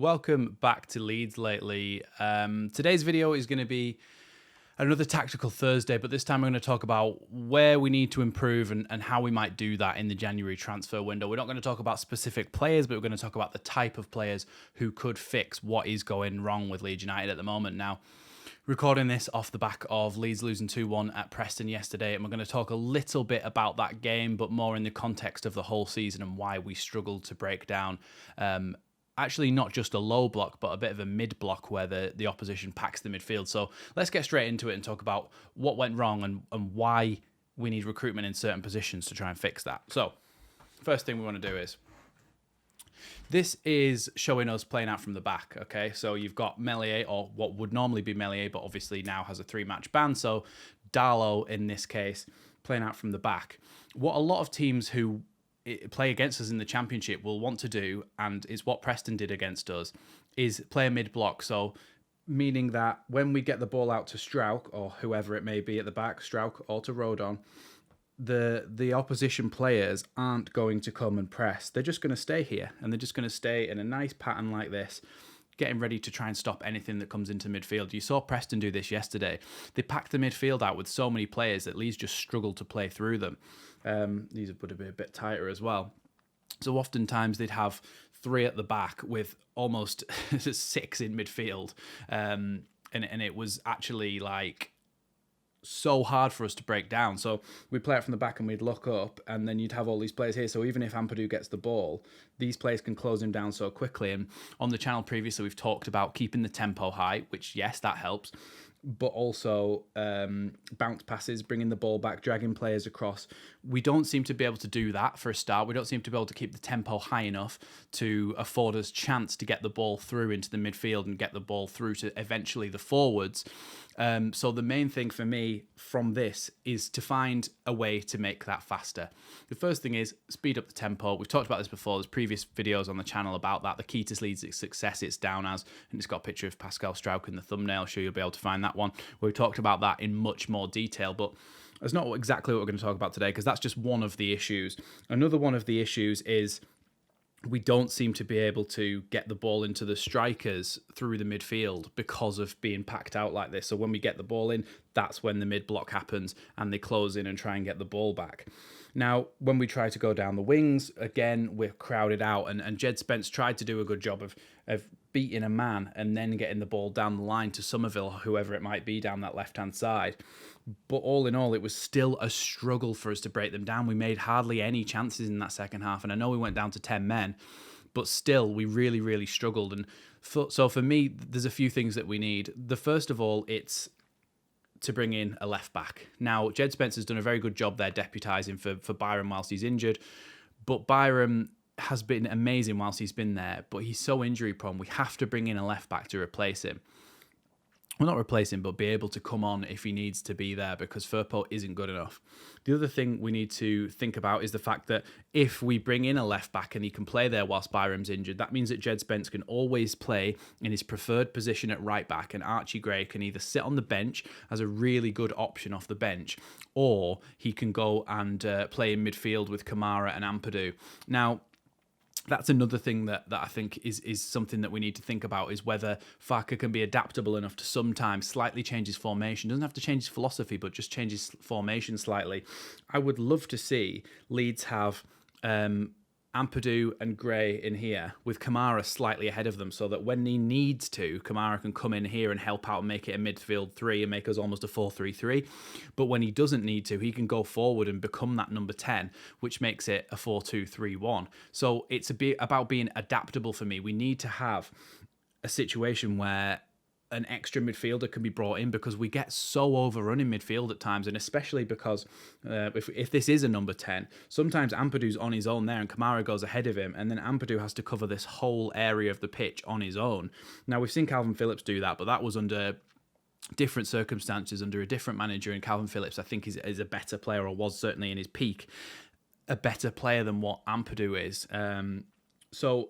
welcome back to Leeds Lately. Today's video is going to be another Tactical Thursday, but this time we're going to talk about where we need to improve and how we might do that in the January transfer window. We're not going to talk about specific players, but we're going to talk about the type of players who could fix what is going wrong with Leeds United at the moment. Now, recording this off the back of Leeds losing 2-1 at Preston yesterday, and we're going to talk a little bit about that game, but more in the context of the whole season and why we struggled to break down actually not just a low block, but a bit of a mid block where the opposition packs the midfield. So let's get straight into it and talk about what went wrong and why we need recruitment in certain positions to try and fix that. So first thing we want to do is, this is showing us playing out from the back, okay? So you've got Meslier, or what would normally be Meslier, but obviously now has a 3-match ban. So Darlow, in this case, playing out from the back. What a lot of teams who play against us in the Championship will want to do, and it's what Preston did against us, is play a mid-block. So meaning that when we get the ball out to Strauch, or whoever it may be at the back, Strauch or to Rodon, the opposition players aren't going to come and press. They're just going to stay here, and they're just going to stay in a nice pattern like this, getting ready to try and stop anything that comes into midfield. You saw Preston do this yesterday. They packed the midfield out with so many players that Leeds just struggled to play through them. These would have been a bit tighter as well. So oftentimes they'd have 3 at the back with almost 6 in midfield. And it was actually like so hard for us to break down. So we'd play it from the back and we'd look up, and then you'd have all these players here. So even if Ampadu gets the ball, these players can close him down so quickly. And on the channel previously, we've talked about keeping the tempo high, which, yes, that helps, but also bounce passes, bringing the ball back, dragging players across. We don't seem to be able to do that for a start. We don't seem to be able to keep the tempo high enough to afford us chance to get the ball through into the midfield and get the ball through to eventually the forwards. So the main thing for me from this is to find a way to make that faster. The first thing is speed up the tempo. We've talked about this before. There's previous videos on the channel about that. The key to Leeds' success, it's down as, and it's got a picture of Pascal Strauch in the thumbnail. I'm sure you'll be able to find that one. We talked about that in much more detail, but that's not exactly what we're going to talk about today, because that's just one of the issues. Another one of the issues is we don't seem to be able to get the ball into the strikers through the midfield because of being packed out like this. So when we get the ball in, that's when the mid-block happens and they close in and try and get the ball back. Now, when we try to go down the wings, again, we're crowded out. And Jed Spence tried to do a good job of beating a man and then getting the ball down the line to Somerville, whoever it might be, down that left-hand side. But all in all, it was still a struggle for us to break them down. We made hardly any chances in that second half. And I know we went down to 10 men, but still, we really, really struggled. And so for me, there's a few things that we need. The first of all, it's to bring in a left back. Now, Jed Spence has done a very good job there deputising for Byram whilst he's injured. But Byram has been amazing whilst he's been there, but he's so injury prone. We have to bring in a left back to replace him. Well, not replace him, but be able to come on if he needs to be there, because Firpo isn't good enough. The other thing we need to think about is the fact that if we bring in a left back and he can play there whilst Byram's injured, that means that Jed Spence can always play in his preferred position at right back, and Archie Gray can either sit on the bench as a really good option off the bench, or he can go and play in midfield with Kamara and Ampadu. Now, that's another thing that I think is something that we need to think about, is whether Farke can be adaptable enough to sometimes slightly change his formation. Doesn't have to change his philosophy, but just change his formation slightly. I would love to see Leeds have Ampadu and Gray in here with Kamara slightly ahead of them, so that when he needs to, Kamara can come in here and help out and make it a midfield 3 and make us almost a 4-3-3. But when he doesn't need to, he can go forward and become that number 10, which makes it a 4-2-3-1. So it's a bit about being adaptable for me. We need to have a situation where an extra midfielder can be brought in, because we get so overrun in midfield at times, and especially because if this is a number 10, sometimes Ampadu's on his own there and Kamara goes ahead of him, and then Ampadu has to cover this whole area of the pitch on his own. Now, we've seen Calvin Phillips do that, but that was under different circumstances, under a different manager, and Calvin Phillips, I think, is a better player, or was certainly in his peak, a better player than what Ampadu is. So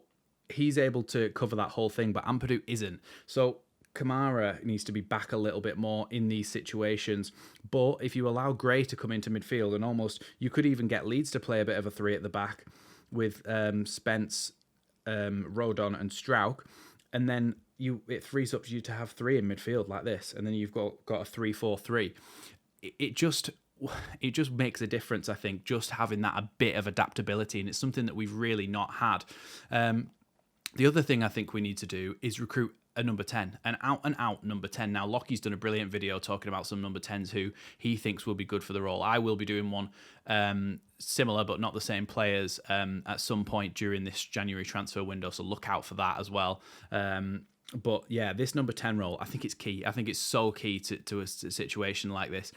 he's able to cover that whole thing, but Ampadu isn't. So Kamara needs to be back a little bit more in these situations. But if you allow Gray to come into midfield, and almost you could even get Leeds to play a bit of a 3 at the back with Spence, Rodon and Strauch, and then it frees up you to have 3 in midfield like this, and then you've got a 3-4-3. It just makes a difference, I think, just having that a bit of adaptability, and it's something that we've really not had. The other thing I think we need to do is recruit a number 10, an out number 10. Now, Lockie's done a brilliant video talking about some number 10s who he thinks will be good for the role. I will be doing one similar, but not the same players at some point during this January transfer window, so look out for that as well. But yeah, this number 10 role, I think it's key. I think it's so key to a situation like this,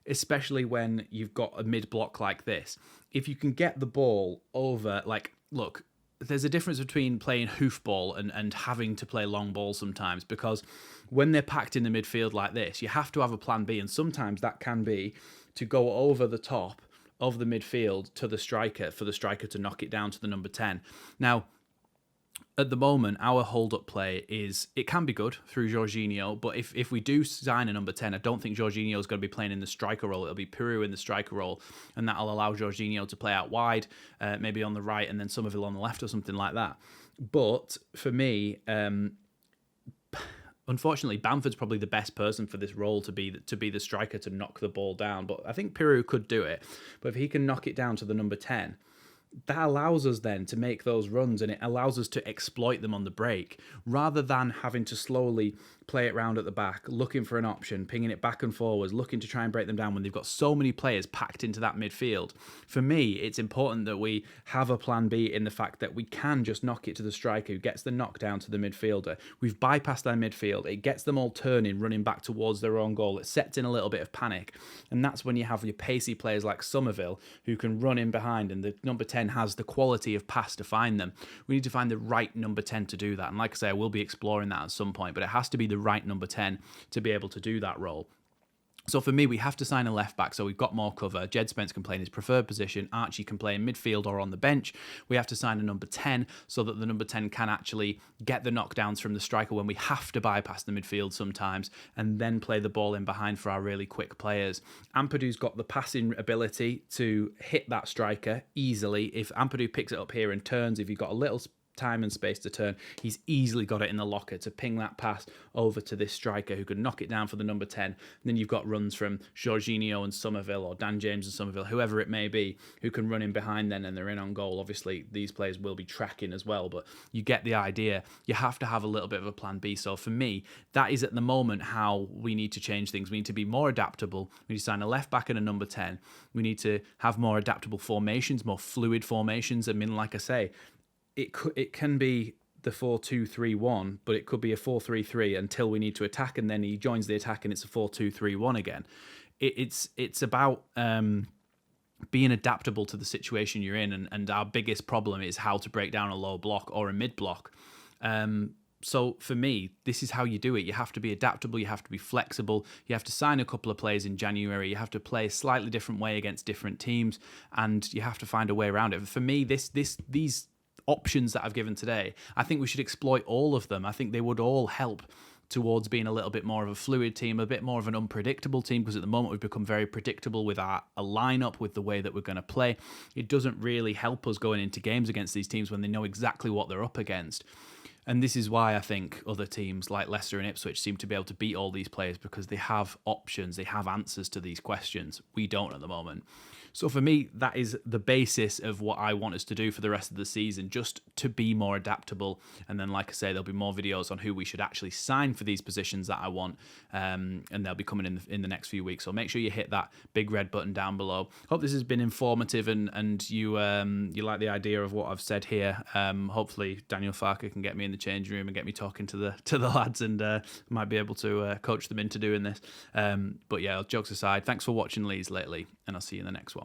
especially when you've got a mid-block like this. If you can get the ball over, like, look, there's a difference between playing hoofball and having to play long ball sometimes, because when they're packed in the midfield like this, you have to have a plan B, and sometimes that can be to go over the top of the midfield to the striker, for the striker to knock it down to the number 10. Now, at the moment, our hold-up play it can be good through Jorginho, but if we do sign a number 10, I don't think Jorginho is going to be playing in the striker role. It'll be Peru in the striker role, and that'll allow Jorginho to play out wide, maybe on the right, and then Somerville on the left or something like that. But for me, unfortunately, Bamford's probably the best person for this role to be the striker to knock the ball down. But I think Peru could do it. But if he can knock it down to the number 10, that allows us then to make those runs, and it allows us to exploit them on the break, rather than having to slowly play it round at the back, looking for an option, pinging it back and forwards, looking to try and break them down when they've got so many players packed into that midfield. For me, it's important that we have a plan B in the fact that we can just knock it to the striker who gets the knockdown to the midfielder. We've bypassed their midfield. It gets them all turning, running back towards their own goal. It sets in a little bit of panic. And that's when you have your pacey players like Somerville who can run in behind, and the number 10 has the quality of pass to find them. We need to find the right number 10 to do that. And like I say, I will be exploring that at some point, but it has to be the right number 10 to be able to do that role. So for me, we have to sign a left back so we've got more cover. Jed Spence can play in his preferred position. Archie can play in midfield or on the bench. We have to sign a number 10 so that the number 10 can actually get the knockdowns from the striker when we have to bypass the midfield sometimes, and then play the ball in behind for our really quick players. Ampadu's got the passing ability to hit that striker easily. If Ampadu picks it up here and turns, if you've got a little time and space to turn, he's easily got it in the locker to ping that pass over to this striker who can knock it down for the number 10. And then you've got runs from Jorginho and Somerville, or Dan James and Somerville, whoever it may be, who can run in behind then, and they're in on goal. Obviously, these players will be tracking as well, but you get the idea. You have to have a little bit of a plan B. So for me, that is at the moment how we need to change things. We need to be more adaptable. We need to sign a left back and a number 10. We need to have more adaptable formations, more fluid formations. I mean, like I say, it can be the 4-2-3-1, but it could be a 4-3-3 until we need to attack, and then he joins the attack and it's a 4-2-3-1 again. It's about being adaptable to the situation you're in, and our biggest problem is how to break down a low block or a mid block. So for me, this is how you do it. You have to be adaptable. You have to be flexible. You have to sign a couple of players in January. You have to play a slightly different way against different teams, and you have to find a way around it. For me, these options that I've given today, I think we should exploit all of them. I think they would all help towards being a little bit more of a fluid team, a bit more of an unpredictable team, because at the moment we've become very predictable with a lineup, with the way that we're going to play. It doesn't really help us going into games against these teams when they know exactly what they're up against. And this is why I think other teams like Leicester and Ipswich seem to be able to beat all these players, because they have options, they have answers to these questions. We don't at the moment. So for me, that is the basis of what I want us to do for the rest of the season, just to be more adaptable. And then, like I say, there'll be more videos on who we should actually sign for these positions that I want, and they'll be coming in the next few weeks. So make sure you hit that big red button down below. Hope this has been informative, and you like the idea of what I've said here. Hopefully Daniel Farker can get me in the changing room and get me talking to the lads, and might be able to coach them into doing this. But yeah, jokes aside, thanks for watching Leeds Lately, and I'll see you in the next one.